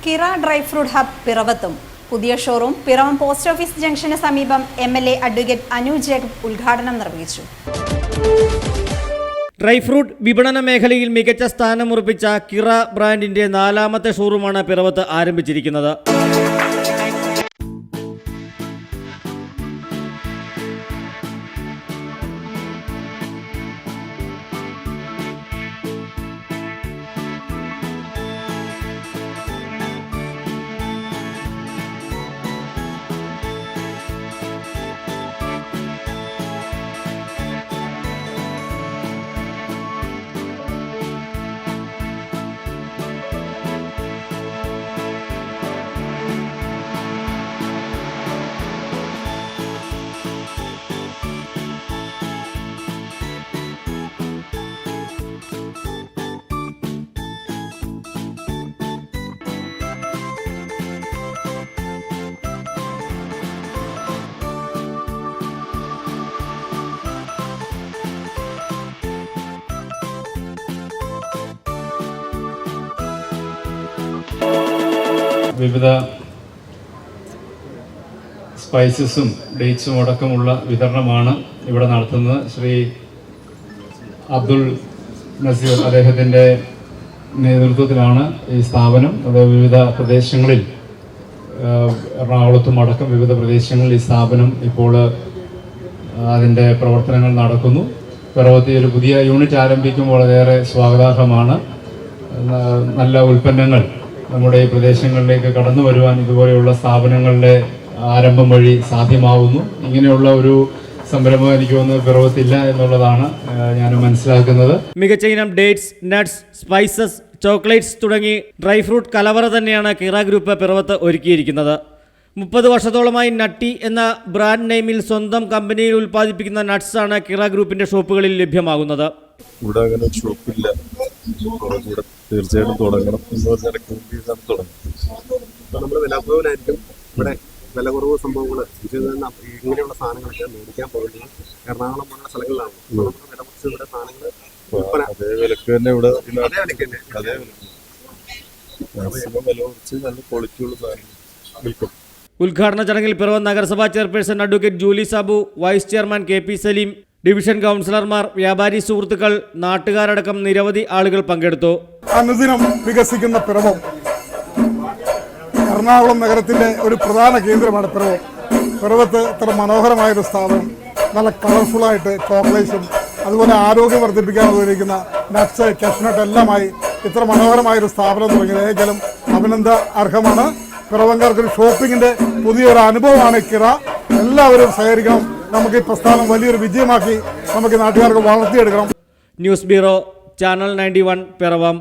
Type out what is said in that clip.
കിറ dry fruit hub പിറവത്തും പുതിയ showroom Piravom post office ജംഗ്ഷന് സമീപം MLA അഡ്വക്കേറ്റ് അനു ജേക്കബ് ഉദ്ഘാടനം നിർവഹിച്ചു. ഡ്രൈ ഫ്രൂട്ട് വിപണന മേഖലയിൽ മികച്ച സ്ഥാനമുറപ്പിച്ച കിറ ബ്രാൻഡിന്റെ 4ാമത്തെ ഷോറൂമാണ് പിറവത്ത് ആരംഭിച്ചിരിക്കുന്നത്. വിവിധ സ്പൈസസും ഡേറ്റ്സും അടക്കമുള്ള വിതരണമാണ് ഇവിടെ നടത്തുന്നത്. ശ്രീ അബ്ദുൾ നസീർ അദ്ദേഹത്തിൻ്റെ നേതൃത്വത്തിലാണ് ഈ സ്ഥാപനം. അത് വിവിധ പ്രദേശങ്ങളിൽ എറണാകുളത്തും അടക്കം വിവിധ പ്രദേശങ്ങളിൽ ഈ സ്ഥാപനം ഇപ്പോൾ അതിൻ്റെ പ്രവർത്തനങ്ങൾ നടക്കുന്നു. പിറവത്ത് ഒരു പുതിയ യൂണിറ്റ് ആരംഭിക്കുമ്പോൾ വളരെയേറെ സ്വാഗതാർഹമാണ്. നല്ല ഉൽപ്പന്നങ്ങൾ നമ്മുടെ ഈ പ്രദേശങ്ങളിലേക്ക് കടന്നു വരുവാൻ ഇതുപോലെയുള്ള സ്ഥാപനങ്ങളുടെ ആരംഭം വഴി സാധ്യമാവുന്നു. ഇങ്ങനെയുള്ള ഒരു സംരംഭം എനിക്ക് തോന്നുന്നത് പിറവത്തില്ല എന്നുള്ളതാണ് ഞാൻ മനസ്സിലാക്കുന്നത്. മികച്ച ഇനം ഡേറ്റ്സ്, നട്ട്സ്, സ്പൈസസ്, ചോക്ലേറ്റ്സ് തുടങ്ങി ഡ്രൈ ഫ്രൂട്ട് കലവറ തന്നെയാണ് കിറ ഗ്രൂപ്പ് പിറവത്ത് ഒരുക്കിയിരിക്കുന്നത്. 30 വർഷത്തോളമായി നട്ടി എന്ന ബ്രാൻഡ് നെയിമിൽ സ്വന്തം കമ്പനിയിൽ ഉൽപ്പാദിപ്പിക്കുന്ന നട്ട്സാണ് കിറ ഗ്രൂപ്പിന്റെ ഷോപ്പുകളിൽ ലഭ്യമാകുന്നത്. ഇവിടെ അങ്ങനെ ഷോപ്പില്ല, കൂടെ തീർച്ചയായിട്ടും തുടങ്ങണം എന്ന് പറഞ്ഞ റെക്കമെൻഡ് ചെയ്താണ് തുടങ്ങുന്നത്. നമ്മൾ വിലക്കുറവിലായിരിക്കും ഇവിടെ വില കുറവ് സംഭവങ്ങൾ ഇങ്ങനെയുള്ള സാധനങ്ങളൊക്കെ മേടിക്കാൻ പോകുന്നത് എറണാകുളം പോലുള്ള സ്ഥലങ്ങളിലാണ്. വില കുറച്ച് ഇവിടെ സാധനങ്ങൾ അതേ വിലക്ക് തന്നെ ഇവിടെ അതേ മാക്സിമം വില കുറച്ച് നല്ല ക്വാളിറ്റിയുള്ള സാധനങ്ങൾ വിൽക്കും. ഉദ്ഘാടന ചടങ്ങിൽ പിറവം നഗരസഭാ chairperson advocate Julie Sabu, vice chairman KP Saleem, division കൗൺസിലർമാർ, വ്യാപാരി സുഹൃത്തുക്കൾ, നാട്ടുകാരടക്കം നിരവധി ആളുകൾ പങ്കെടുത്തു. അനുദിനം വികസിക്കുന്ന പിറവം എറണാകുളം നഗരത്തിന്റെ ഒരു പ്രധാന കേന്ദ്രമാണ് പിറവം. പിറവത്ത് ഇത്ര മനോഹരമായൊരു സ്ഥാപനം, നല്ല കളർഫുള്ളായിട്ട് ചോക്ലേറ്റ്സും അതുപോലെ ആരോഗ്യം വർദ്ധിപ്പിക്കാൻ ഉപയോഗിക്കുന്ന നട്ട്സ്, കാഷ്നട്ട് എല്ലാമായി ഇത്ര മനോഹരമായൊരു സ്ഥാപനം തുടങ്ങിയത് ഏകലും അഭിനന്ദനാർഹമാണ്. പിറവംകാർക്കൊരു ഷോപ്പിങ്ങിന്റെ പുതിയൊരു അനുഭവമാണ് കിറ. എല്ലാവരും സഹകരിക്കണം. നമുക്ക് ഈ പ്രസ്ഥാനം വലിയൊരു വിജയമാക്കി നമുക്ക് നാട്ടുകാർക്ക് വളർത്തിയെടുക്കണം. News bureau, channel 91, Piravom.